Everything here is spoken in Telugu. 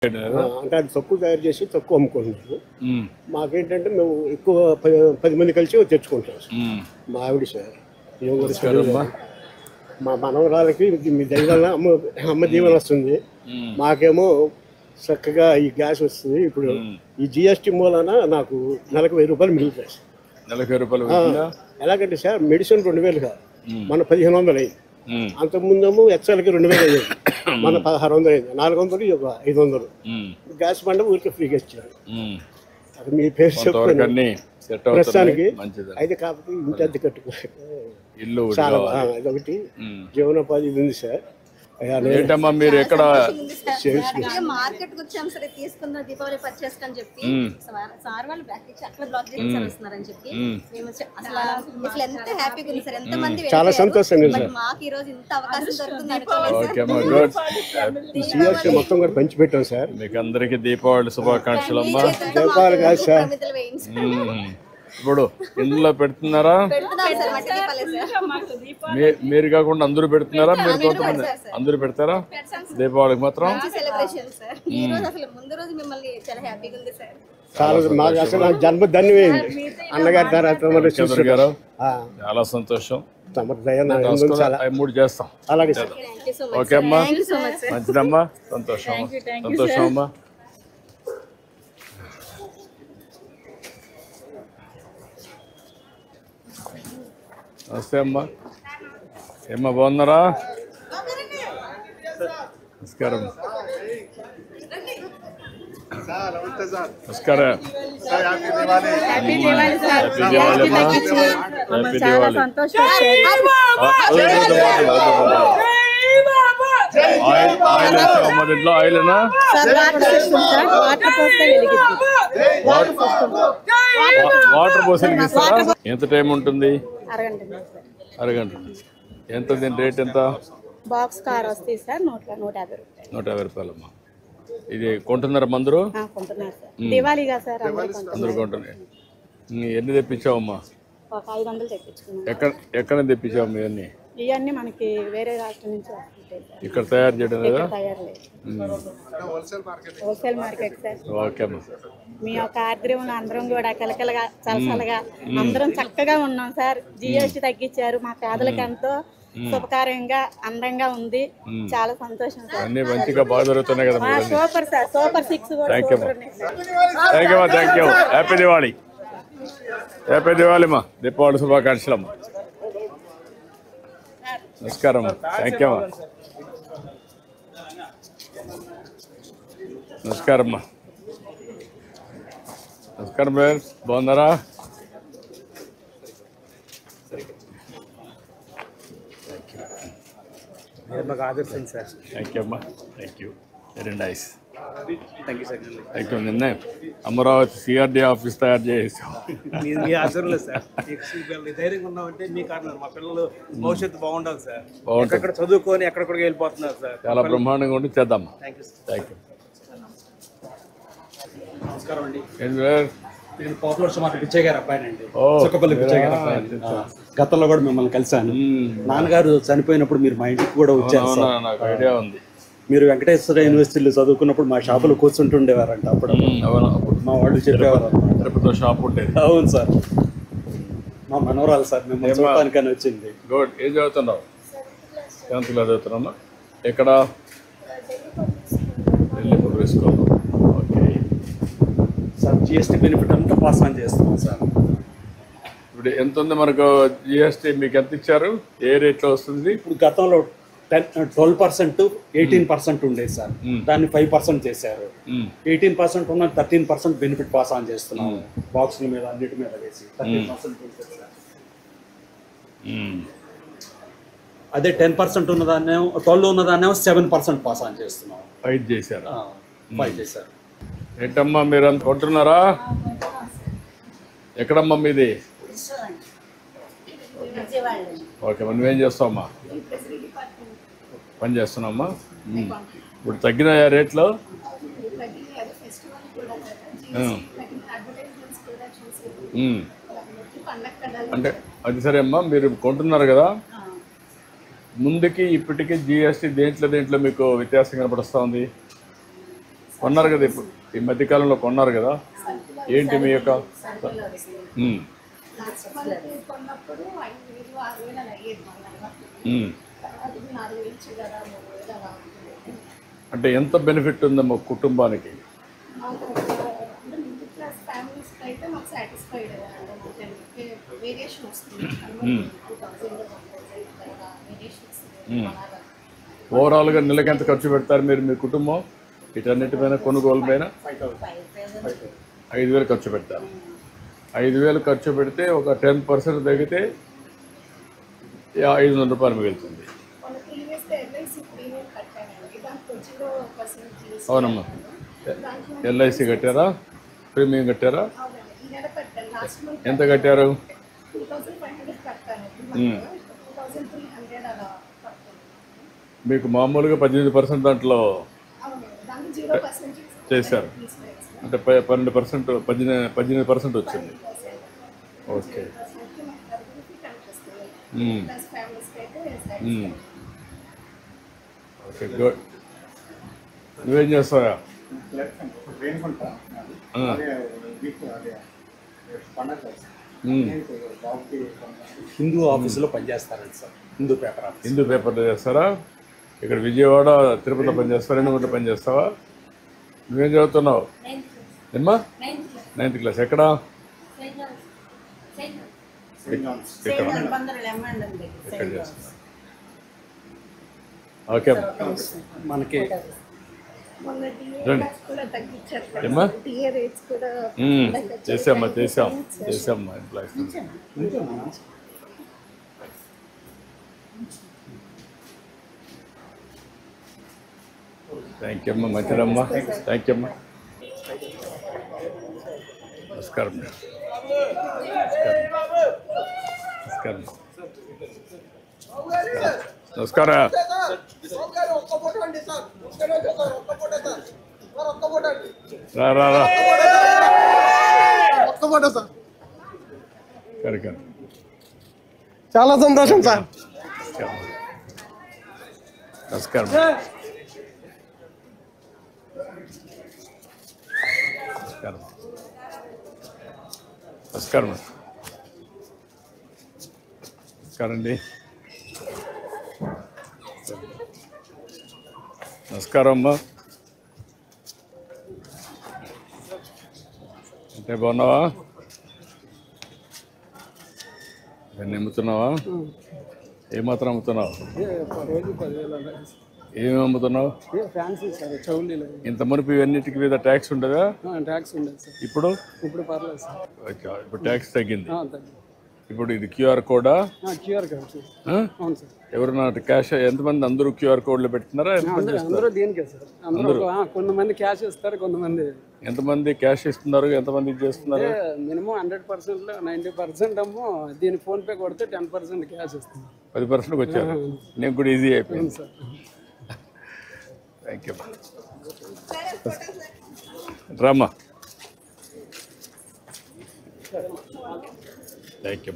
అంటే అది తక్కువ తయారు చేసి తక్కువ అమ్ముకుంటున్నారు. మాకేంటంటే మేము ఎక్కువ 10 మంది కలిసి తెచ్చుకుంటాం సార్. మా ఆవిడ సార్ మా మనవరాలకి మీ దైవాల అమ్మ దీవెన వస్తుంది, మాకేమో చక్కగా ఈ గ్యాస్ వస్తుంది. ఇప్పుడు ఈ జిఎస్టీ మూలన నాకు నెలకు 1000 రూపాయలు మిగులుతాయి సార్. నెలకు 1000 రూపాయలు ఎలాగంటే సార్ మెడిసిన్ 2000 కాదు, మన 1500 అయింది. అంతకుముందేమో ఎక్సెల్కి 2000 అయ్యేది, మన 1600 అయింది. 400 500 గ్యాస్ బండ ఊరికి ఫ్రీగా ఇచ్చారు. అది మీ పేరు చెప్తాను ప్రస్తుతానికి. అయితే కాకపోతే ఇంటి అద్దె కట్టుకో చాలా అదొకటి జీవనోపాధి ఉంది సార్. ఏంటమ్మా మీరు ఎక్కడ మార్కెట్ వచ్చాం సరే తీసుకుందాం దీపావళి పర్చేస్ అని చెప్పి సార్ వాళ్ళు బ్యాక్ ఇచ్చి అక్కడ బ్లాక్ చేసి వస్తున్నారని చెప్పి మేము అసలు ఎంత హ్యాపీగా ఉంది సార్. ఎంత మంది చాలా సంతోషంగా ఉంది. మాకు ఈ రోజు ఇంత అవకాశం దొరుకుతుంది మొత్తం కూడా పంచి పెట్టాం సార్. మీకు అందరికి దీపావళి శుభాకాంక్షలు అమ్మా. దీపావళి కాదు సార్, ఇప్పుడు ఇందులో పెడుతున్నారా? మీరు కాకుండా అందరూ పెడుతున్నారా? మీరు కొంతమంది అందరూ పెడతారా దీపావళికి మాత్రం? మాకు అసలు జన్మ ధన్యమైంది అన్నగారి తర్వాత గారు. చాలా సంతోషం. 3 చేస్తాం. అలాగే సార్. ఓకే అమ్మా, మంచిదమ్మా, సంతోషం సంతోషం అమ్మా. నమస్తే అమ్మా. ఏమ్మా బాగున్నారా? నమస్కారం. నమస్కారం. హ్యాపీ దివాళీ అమ్మా. హ్యాపీ దివాళీ. ఇంట్లో ఆయిల్నా? వాటర్ పోసి వెలిగిస్తారా? ఎంత టైం ఉంటుంది? అరగంట. ఎంత దీని రేట్ ఎంత? బాక్స్ కార్ వస్తాయి సార్ 150 రూపాయలమ్మా. ఇది కొంటున్నారా అందరూ? దివాళీగా సార్ అందరూ కొంటున్నారు. ఎన్ని తెప్పించావమ్మా? 500 తెప్పించుకున్నాం. ఎక్కడ తెప్పించావు ఇవన్నీ? ఇవన్నీ మనకి వేరే రాష్ట్రం నుంచి వస్తుంటాయి సార్. ఇక్కడ తయారు చేయడం లేదా? Wholesale market sir. ఓకే అమ్మా. మీ యొక్క ఆర్ద్రంలో అందరం కూడా కలకలగా చలసలగా అందరం చక్కగా ఉన్నాం సార్. జిఎస్టీ తగ్గించారు, మా పేదలకు ఎంతో శుభకార్యంగా అందంగా ఉంది. చాలా సంతోషం సార్. అన్ని మంచిగా బాగా జరుగుతున్నాయి కదా. Super sir, super 6 thank you. Happy Diwali. Happy Diwali అమ్మా. దీపావళి శుభాకాంక్షలు అమ్మా. నమస్కారం అమ్మా. థ్యాంక్ యూ అమ్మా. నమస్కారం అమ్మా. నమస్కారం బ్రదర్, బాగున్నారా? థ్యాంక్ యూ అమ్మా. Thank you. Very nice. Thank you. నిన్నే అమరావతి సిఆర్డీ ఆఫీస్ తయారు చేసాం. ధైర్యంగా ఉన్నామంటే మీ కారణం. మా పిల్లలు భవిష్యత్తు బాగుండాలి సార్. ఎక్కడ చదువుకొని ఎక్కడికి వెళ్ళిపోతున్నారు సార్. చాలా బ్రహ్మాండంగా ఉండి చేద్దాం. Thank you. నమస్కారం అండి. నేను పాపులర్ మాట పిచ్చయ్య గారు అబ్బాయినండి. చుక్కపల్లి పిచ్చయ్య గారు అబ్బాయి. గతంలో కూడా మిమ్మల్ని కలిసాను. నాన్నగారు చనిపోయినప్పుడు మీరు మా ఇంటికి కూడా వచ్చారు సార్. నాకు ఐడియా ఉంది. మీరు వెంకటేశ్వర యూనివర్సిటీలో చదువుకున్నప్పుడు మా షాపులో కూర్చుంటుండేవారంట. అప్పుడు మా వాళ్ళు చెప్పేవారు షాప్ ఉండేది. అవును సార్. మా మనవరాలు సార్ మిమ్మల్ని చూడటానికని వచ్చింది. గుడ్. ఏం చదువుతున్నావు? 10th క్లాస్ చదువుతున్నామ్మా. ఎక్కడ? Public school. Okay sir. GST benefit అంతా పాస్ ఆన్ చేస్తున్నాం సార్. ఇప్పుడు ఎంత ఉంది మనకు జిఎస్టీ? మీకు ఎంత ఇచ్చారు? ఏ రేట్లో వస్తుంది? ఇప్పుడు గతంలో 12% 18% ఉండేది సార్. దాన్ని 5% చేశారు. 18% ఉన్న 13% బెనిఫిట్ పాస్ ఆన్ చేస్తున్నాము. బాక్సుల మీద అన్నిటి మీద వేసి 13% సార్. అదే 10% ఉన్నదాన్నేమో 12 ఉన్నదాన్నేమో 7% పాస్ ఆన్ చేస్తున్నాం. 5 చేశారు. 5 చేశారు. ఏంటమ్మా మీరు అంత కొంటున్నారా? ఎక్కడమ్మా మీది? ఓకే. నువ్వేం చేస్తావమ్మా? పని చేస్తున్నామ్మా. ఇప్పుడు తగ్గిన రేట్లో? అంటే అది సరే అమ్మా. మీరు కొంటున్నారు కదా, ముందుకి ఇప్పటికీ జిఎస్టీ దేంట్లో మీకు వ్యత్యాసం కనపడుస్తూ ఉంది? కొన్నారు కదా ఇప్పుడు ఈ మధ్యకాలంలో కొన్నారు కదా, ఏంటి మీ యొక్క లాస్ట్ మంత్ కొన్నప్పుడు 5,000, 6,000 అలా అయ్యేది మామూలుగా. అది 4,000 చిల్లర, 3,000 అలా ఉంటుంది. అంటే ఎంత బెనిఫిట్ ఉందమ్మా కుటుంబానికి? మాకు మిడిల్ క్లాస్ ఫ్యామిలీస్కి అయితే మాకు సాటిస్ఫైడ్ వేరియేషన్ వస్తుంది. 2,000 వేరియేషన్ వస్తుంది. ఓవరాల్గా నెలకి ఎంత ఖర్చు పెడతారు మీరు మీ కుటుంబం వీటన్నిటి పైన, కొనుగోలు పైన? 5,000 ఖర్చు పెడతారు. 5,000 ఖర్చు పెడితే ఒక 10% తగ్గితే 500 రూపాయలు మిగులుతుంది. అవునమ్మా. ఎల్ఐసి కట్టారా, ప్రీమియం కట్టారా? ఎంత కట్టారు? మీకు మామూలుగా 18% దాంట్లో చేశారు, అంటే 12%, 18% వచ్చింది. ఓకే. Okay, good. నువ్వేం చేస్తావా? హిందూ ఆఫీసులో పనిచేస్తారండి sir, Hindu paper office. Hindu పేపర్లో చేస్తారా? ఇక్కడ విజయవాడ, తిరుపతిలో పనిచేస్తావా? 2 గంటలు పనిచేస్తావా? నువ్వేం చదువుతున్నావు? ఏమ్మా? 9th class. ఎక్కడ? ఎక్కడ చేస్తున్నా? ఓకే మనకి రండి. ఏమ్మా? చేసామ్మా, చేసామ్మా ఎంప్లాయీస్. థ్యాంక్ యూ అమ్మా, మంచిదమ్మా. థ్యాంక్ యూ అమ్మా. నమస్కారం. నమస్కారం. నమస్కారం. రా రా రా. కరెక్ట్. చాలా సంతోషం సార్. నమస్కారం. నమస్కారం. నమస్కారం. నమస్కారం అండి. నమస్కారం అమ్మా. అంటే బాగున్నావా? ఇవన్నీ అమ్ముతున్నావా? ఏమాత్రం అమ్ముతున్నావు? ఏమేమి అమ్ముతున్నావు? Fancy sir, చౌలీలు. ఇంత మునుపు ఇవన్నిటికి మీద ట్యాక్స్ ఉండదా? ట్యాక్స్ ఉండదు సార్. ఇప్పుడు పర్లేదు సార్. ఇప్పుడు ట్యాక్స్ తగ్గింది. తగ్గింది. ఇప్పుడు ఇది క్యూఆర్ కోడా? QR code sir. అవును సార్. ఎవరన్నా క్యాష్ ఎంతమంది? అందరూ క్యూఆర్ కోడ్లు పెడుతున్నారా? అందరూ దీనికే సార్. అందరూ కొంతమంది క్యాష్ ఇస్తారు, కొంతమంది. ఎంతమంది క్యాష్ ఇస్తున్నారు, ఎంతమంది ఇది చేస్తున్నారు? మినిమం 100%లో 90% ఏమో దీని ఫోన్ పే కొడితే 10% క్యాష్ ఇస్తుంది. 10%కి వచ్చారు. నేను కూడా ఈజీ అయిపోయింది సార్. Thank you. రామ్మా. Thank you.